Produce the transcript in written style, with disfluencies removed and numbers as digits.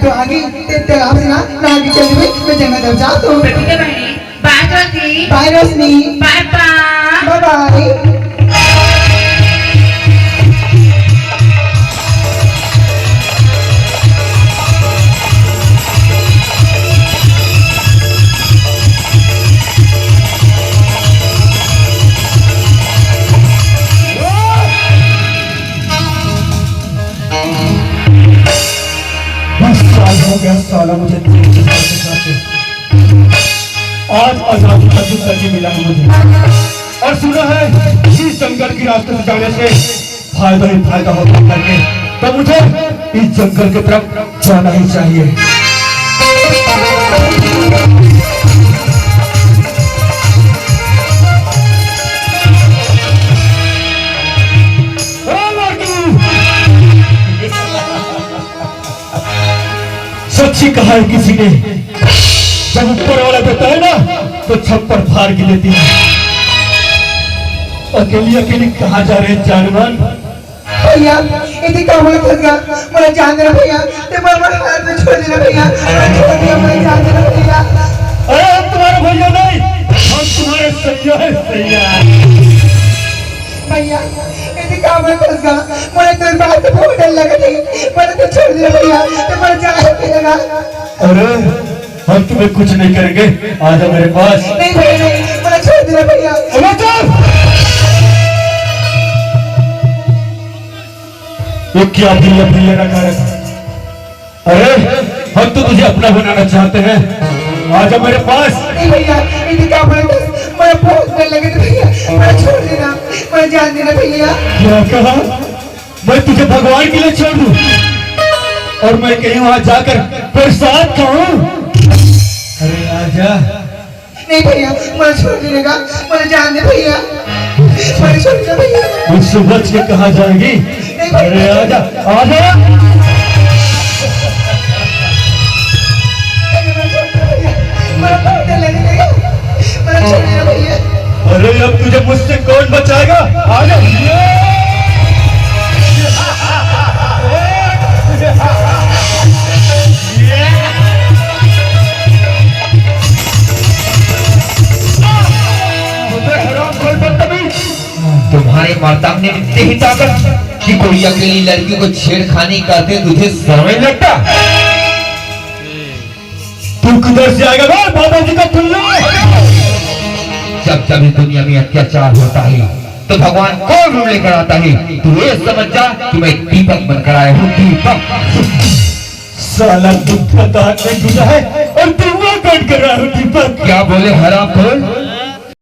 तो आगे तालाब से ना आगे चल गई मैं जंगल तक जा तो ठीक है बहनी बाय बाय रोशनी बाय बाय बाय हो गया साला मुझे आज आजादी का जिंदगी मिला है मुझे और सुना है इस जंगल की रास्ते से जाने से फायदा ही फायदा होता करके तो मुझे इस जंगल की तरफ जाना ही चाहिए। सच्ची कहा है किसी ने जब ऊपर वाला देता है ना तो छप्पर फाड़ के देती है। अकेली अकेली कहाँ जा रहे जानवर भैया इतनी काम में फंस गया मुझे जान देना भैया ते बार हाथ में छोड़ देना भैया छोड़ दिया मुझे जान देना भैया। अरे हम तुम्हारे भैया नहीं हम तुम्हारे सैया है सैया। भैया इतनी काम में फंस गया मुझे तेरे बात से बहुत डर लगा नहीं मुझे तो छोड़ दिया भैया ते मुझे जान देना। अरे हम तुम्हें कुछ नहीं करेंगे आ जाओ मेरे पास। नहीं भैया नहीं मुझे छोड़ देना भैया। ये क्या भैया भैया ना कर। अरे हम तो तुझे अपना बनाना चाहते हैं आ जाओ मेरे पास। नहीं भैया इतनी काम में मुझे बहुत डर लगे भैया मुझे छोड़ देना मुझे जान देना भैया। क्या कहा मैं तुझे भगवान के लिए छोड़ दूं और मैं कहीं वहां जाकर प्रसाद खाऊं। अरे आजा। नहीं भैया मुझे छोड़ देने का मुझे जान दे भैया मुझे छोड़ दे भैया। मुझसे बच के कहाँ जाएगी। अरे आजा आजा। अरे अब तुझे मुझसे कौन बचाएगा आजा। तुम्हारे माता ने इतनी ही ताकत कि कोई अकेली लड़की को छेड़खानी करते तुझे समझ लगता। तू किधर से आएगा बाबा जी का पुल्ला। जब जब इस दुनिया में अत्याचार होता है तो भगवान कौन रूप लेकर आता है। तू ये समझ जा कि मैं दीपक बनकर आया हूँ दीपक। साला दूध का दांत नहीं टूटा है और तू वो काट कर रहा है दीपक। क्या बोले हरामखोर